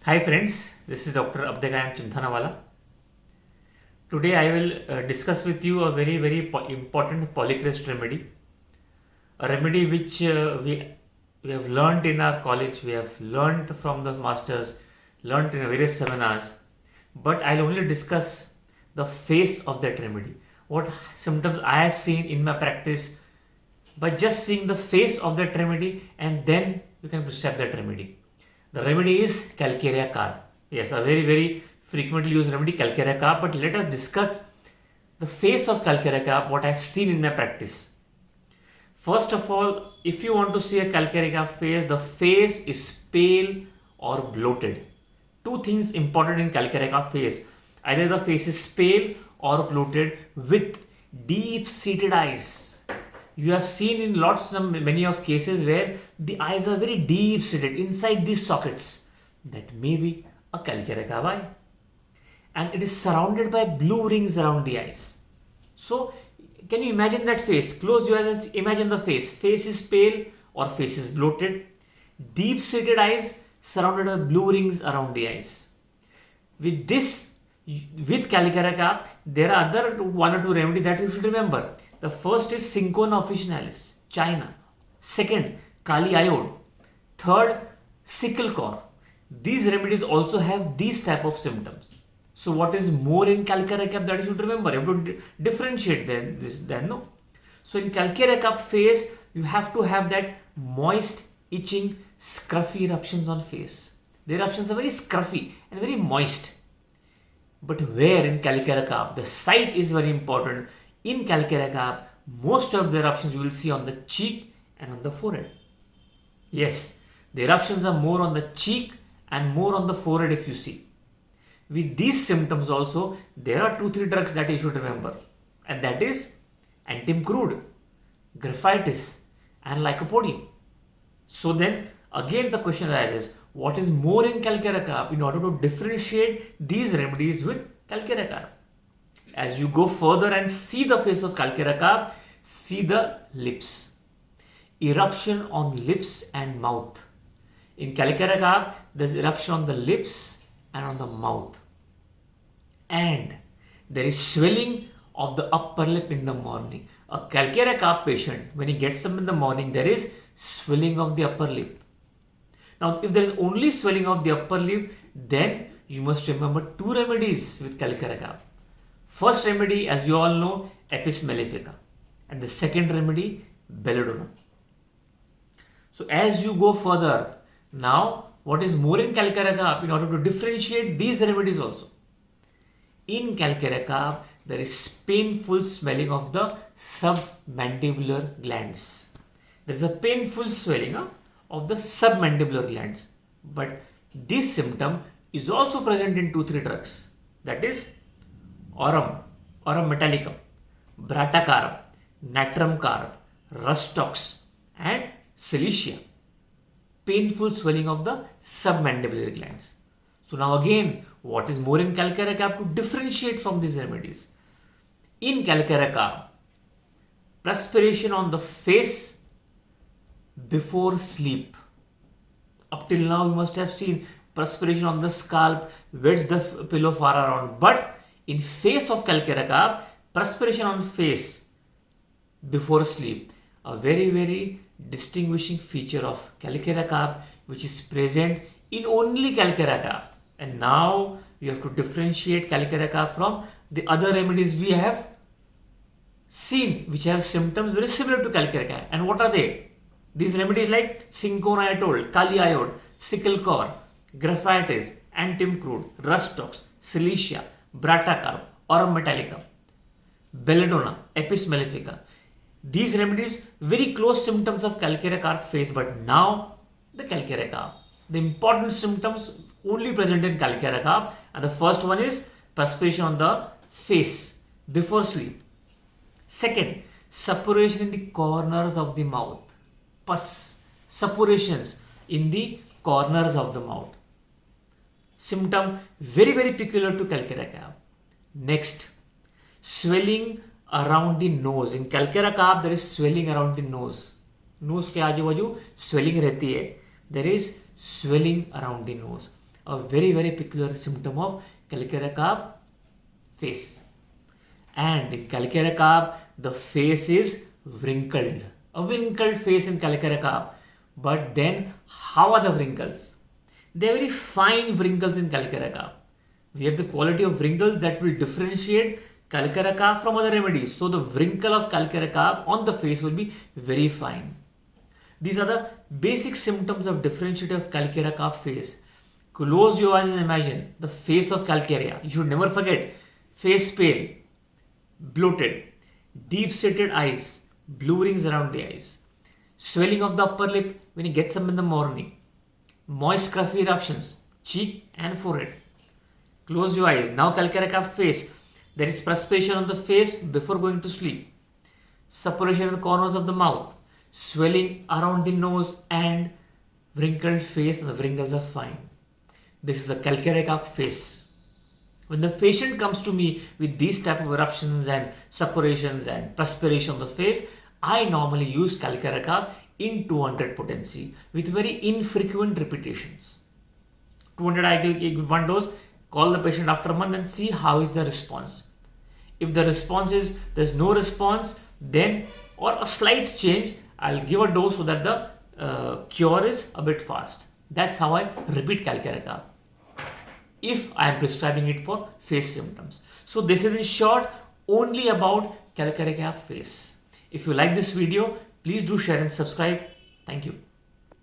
Hi friends, this is Dr. Abdegayam Chinthanawala. Today I will discuss with you a very important polycrest remedy. A remedy which we have learnt in our college, we have learnt from the masters, learnt in various seminars. But I'll only discuss the face of that remedy. What symptoms I have seen in my practice by just seeing the face of that remedy, and then you can prescribe that remedy. The remedy is Calcarea carb. Yes, a very frequently used remedy, Calcarea carb. But let us discuss the face of Calcarea carb, what I have seen in my practice. First of all, if you want to see a Calcarea carb face, the face is pale or bloated. Two things important in Calcarea carb face. Either the face is pale or bloated with deep-seated eyes. You have seen in many of cases where the eyes are very deep seated inside these sockets. That may be a Calcarea carb eye. And it is surrounded by blue rings around the eyes. So, can you imagine that face? Close your eyes and imagine the face. Face is pale or face is bloated. Deep seated eyes surrounded by blue rings around the eyes. With Calcarea carb, there are other one or two remedies that you should remember. The first is Cinchona officinalis, China. Second, Kali iode. Third, sickle core. These remedies also have these type of symptoms. So what is more in Calcarea carb that you should remember? You have to differentiate then no. So in Calcarea carb phase, you have to have that moist, itching, scruffy eruptions on face. The eruptions are very scruffy and very moist. But where in Calcarea carb? The site is very important. In Calcarea carb, most of the eruptions you will see on the cheek and on the forehead. Yes, the eruptions are more on the cheek and more on the forehead if you see. With these symptoms also, there are 2-3 drugs that you should remember. And that is Antim crude, Graphitis and Lycopodium. So then, again the question arises, what is more in Calcarea carb in order to differentiate these remedies with Calcarea carb? As you go further and see the face of Calcarea carb, see the lips. Eruption on lips and mouth. In Calcarea carb, there is eruption on the lips and on the mouth. And there is swelling of the upper lip in the morning. A Calcarea carb patient, when he gets up in the morning, there is swelling of the upper lip. Now, if there is only swelling of the upper lip, then you must remember 2 remedies with Calcarea carb. First remedy, as you all know, Apis mellifica, and the second remedy, Belladonna. So as you go further, now what is more in Calcarea carb in order to differentiate these remedies also? In Calcarea carb, there is painful swelling of the submandibular glands. There is a painful swelling of the submandibular glands. But this symptom is also present in 2-3 drugs. That is Aurum metallicum, Bratacarum, Natrum carb, Rustox and Cilicia. Painful swelling of the submandibular glands. So now again, what is more in Calcarea carb to differentiate from these remedies? In Calcarea carb, perspiration on the face before sleep. Up till now you must have seen perspiration on the scalp, wets the pillow far around. But in face of Calcarea carb, perspiration on face before sleep. A very distinguishing feature of Calcarea carb, which is present in only Calcarea carb. And now you have to differentiate Calcarea carb from the other remedies we have seen, which have symptoms very similar to Calcarea carb. And what are they? These remedies like Cinchona I told, Kali iode, sickle core, Graphitis, Antim crude, Rustox, Cilicia, Bratacarum, Aurum metallicum, Belladonna, Apis mellifica. These remedies very close symptoms of Calcarea carb face, but now the Calcarea carb. The important symptoms only present in Calcarea carb, and the first one is perspiration on the face before sleep. Second, suppuration in the corners of the mouth. Pus, suppurations in the corners of the mouth. Symptom very peculiar to Calcarea carb. Next, swelling around the nose. In Calcarea carb, there is swelling around the nose. Nose के आजू बाजू swelling रहती है. There is swelling around the nose. a very peculiar symptom of calcareous carp face. And in calcareous carp, the face is wrinkled. A wrinkled face in calcareous carp. But then, how are the wrinkles? They are very fine wrinkles in calcareous carp. We have the quality of wrinkles that will differentiate calcareous carp from other remedies. So the wrinkle of calcareous carp on the face will be very fine. These are the basic symptoms of differentiative of calcareous carp face. Close your eyes and imagine the face of calcarea. You should never forget, face pale, bloated, deep-seated eyes, blue rings around the eyes, swelling of the upper lip when he gets up in the morning, moist scruffy eruptions, cheek and forehead. Close your eyes. Now calcareous carp face. There is perspiration on the face before going to sleep. Suppuration in the corners of the mouth. Swelling around the nose and wrinkled face, and the wrinkles are fine. This is a calcareous carp face. When the patient comes to me with these type of eruptions and suppurations and perspiration on the face, I normally use calcareous carp in 200 potency with very infrequent repetitions. 200 I give one dose, call the patient after a month and see how is the response. If the response is there's no response, then or a slight change, I'll give a dose so that the cure is a bit fast. That's how I repeat calcareous carp if I am prescribing it for face symptoms. So this is in short only about calcareous carp face. If you like this video, please do share and subscribe. Thank you.